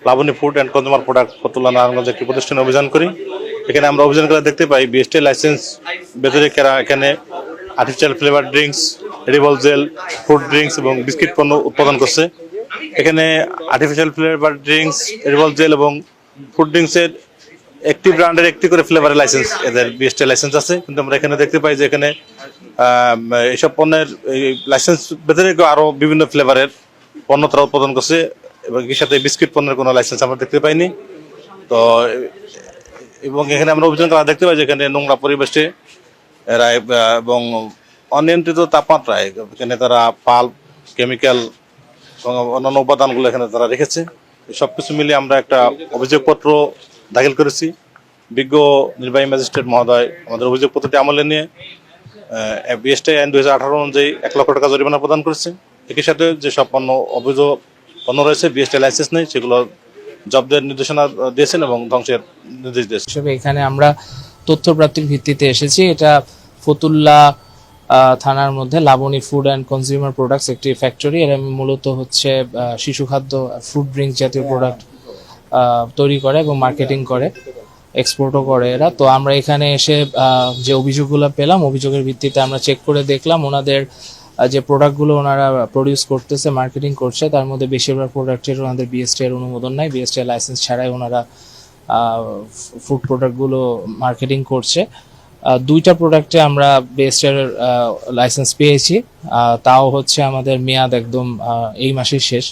Laboni food and consumer product Fatullah Narayanganj একটি প্রতিষ্ঠানে অভিযান করি। এখানে আমরা অভিযান করে দেখতে পাই বিএসটি লাইসেন্স ভেতরে এখানে artificial flavour drinks, edible gel, fruit drinks এবং বিস্কিট পণ্য উৎপাদন করছে। এখানে artificial flavour drinks, edible gel এবং ফ্রুট ড্রিঙ্কসের একটি ব্র্যান্ডের একটি করে ফ্লেভারের লাইসেন্স, এদের বিএসটি লাইসেন্স আছে। কিন্তু আমরা এখানে দেখতে পাই যে এখানে এইসব পণ্যের লাইসেন্স ভেতরে আরও বিভিন্ন ফ্লেভারের পণ্য তারা উৎপাদন করছে এবং এর সাথে বিস্কিট পণ্যের কোনো লাইসেন্স আমরা দেখতে পাইনি। তো এবং এখানে আমরা অভিযান করা দেখতে পাই যে এখানে নোংরা পরিবেশে এরা এবং অনিয়ন্ত্রিত তাপমাত্রায় এখানে তারা পাল্প, কেমিক্যাল এবং অন্যান্য উপাদানগুলো এখানে তারা রেখেছে। সব কিছু মিলিয়ে আমরা একটা অভিযোগপত্র দাখিল করেছি। বিজ্ঞ নির্বাহী ম্যাজিস্ট্রেট মহোদয় আমাদের অভিযোগপত্রটি আমলে নিয়ে বিএসটি আইন 2018 অনুযায়ী 1 লক্ষ টাকা জরিমানা প্রদান করেছে। একই সাথে যেসব পণ্য রয়েছে বিএসটি লাইসেন্স নেই সেগুলো জব্দের নির্দেশনা দিয়েছেন এবং ধ্বংসের নির্দেশ দিয়েছেন। এখানে আমরা তথ্য প্রাপ্তির ভিত্তিতে এসেছি। এটা ফতুল্লা থানার মধ্যে Laboni food and consumer products একটি ফ্যাক্টরি। এরা মূলত হচ্ছে শিশু খাদ্য, ফ্রুট ড্রিঙ্কস জাতীয় প্রোডাক্ট তৈরি করে এবং মার্কেটিং করে, এক্সপোর্টও করে এরা। তো আমরা এখানে এসে যে অভিযোগগুলো পেলাম, অভিযোগের ভিত্তিতে আমরা চেক করে দেখলাম ওনাদের যে প্রোডাক্টগুলো ওনারা প্রডিউস করতেছে, মার্কেটিং করছে, তার মধ্যে বেশিরভাগ প্রোডাক্টের ওনাদের বিএসটি এর অনুমোদন নাই। বিএসটি লাইসেন্স ছাড়াই ওনারা ফুড প্রোডাক্টগুলো মার্কেটিং করছে। 2টা প্রোডাক্টে আমরা বিএসটি এর লাইসেন্স পেয়েছি, তাও হচ্ছে আমাদের মেয়াদ একদম এই মাসের শেষ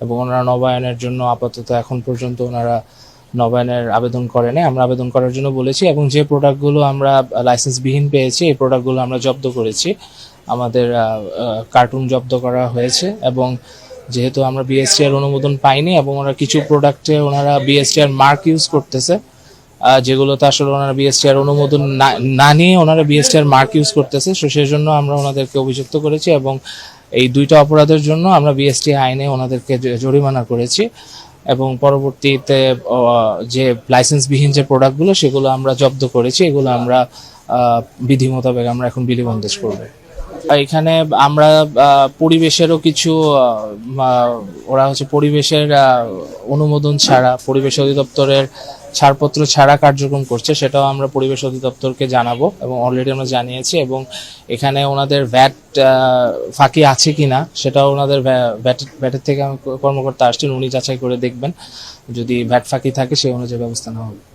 এবং ওনারা নবায়নের জন্য আপাতত এখন পর্যন্ত ওনারা নবায়নের আবেদন করেনি। আমরা আবেদন করার জন্য বলেছি এবং যে প্রোডাক্টগুলো আমরা লাইসেন্সবিহীন পেয়েছি এই প্রোডাক্টগুলো আমরা জব্দ করেছি। আমাদের কার্টুন জব্দ করা হয়েছে এবং যেহেতু আমরা বিএসটি এর অনুমোদন পাইনি এবং ওরা কিছু প্রোডাক্টে ওনারা বিএসটি এর মার্ক ইউজ করতেছে, যেগুলোতে আসলে ওনারা বিএসটি এর অনুমোদন না নিয়ে ওনারা বিএসটি এর মার্ক ইউজ করতেছে। সেই জন্য আমরা ওনাদেরকে অভিযুক্ত করেছি এবং এই 2টা অপরাধের জন্য আমরা বিএসটি আইনে ওনাদেরকে জরিমানা করেছি এবং পরবর্তীতে যে লাইসেন্সবিহীন যে প্রোডাক্টগুলো সেগুলো আমরা জব্দ করেছি। এগুলো আমরা বিধি মোতাবেক আমরা এখন বিধিবন্দেশ করব। এখানে আমরা পরিবেশেরও কিছু ওরা হচ্ছে পরিবেশের অনুমোদন ছাড়া, পরিবেশ অধিদপ্তরের ছাড়পত্র ছাড়া কার্যক্রম করছে, সেটাও আমরা পরিবেশ অধিদপ্তরকে জানাবো এবং অলরেডি আমরা জানিয়েছি। এবং এখানে ওনাদের ভ্যাট ফাঁকি আছে কিনা সেটাও ওনাদের ভ্যাটের থেকে কর্মকর্তা আসছেন, উনি যাচাই করে দেখবেন। যদি ভ্যাট ফাঁকি থাকে সেই অনুযায়ী ব্যবস্থা নেওয়া হবে।